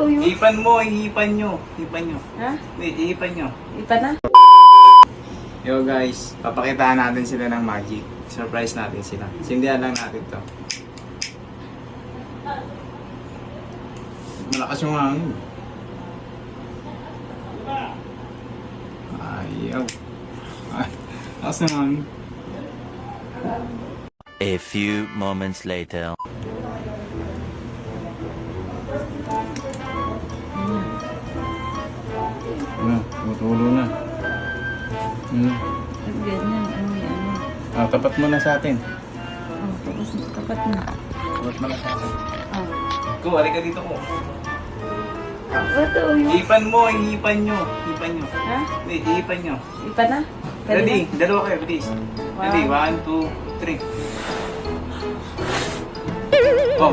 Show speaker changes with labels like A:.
A: uyo.
B: Ipan mo, ihipan nyo. Ipan nyo.
A: Ha?
B: Wait, ihipan nyo.
A: Ipa na?
B: Yo guys, papakitaan natin sila ng magic. Surprise natin sila. Sindihan lang natin to. Malakas yung hangin. Ayaw. Ay, lakas ng hangin.
C: A few moments later.
B: Tutulo na.
A: Ganyan, ano yan.
B: Tapat mo na sa atin.
A: Oh, tapos tapat na.
B: Tapat mo na sa atin.
A: Oh.
B: Go, halika dito ko.
A: Ba't uyo?
B: Ipan mo, ihipan nyo. Ipan nyo.
A: Ha?
B: Wait, ihipan nyo.
A: Ipa na? Pwede
B: Ready?
A: na?
B: Dalawa kayo, please. Ready? 1, 2, 3. Oh.